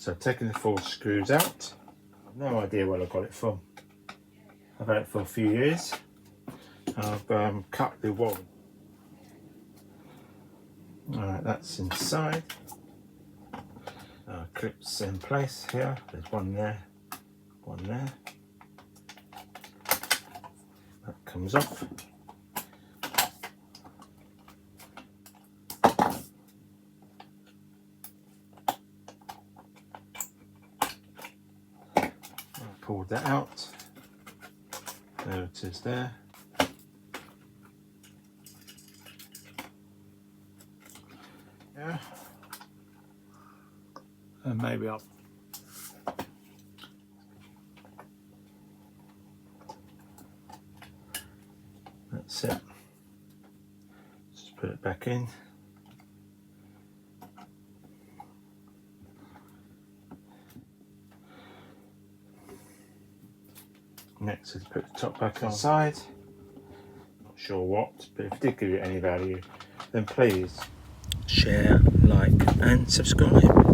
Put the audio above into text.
So taking the 4 screws out, I've no idea where I got it from. I've had it for a few years. I've cut the wall. Alright, that's inside. Clips in place here. There's one there, one there. That comes off. Pulled that out. There it is there. Yeah. And maybe I'll that's it. Just put it back in. Next is put the top back on side. Not sure what, but if it did give you any value, then please share, like and subscribe.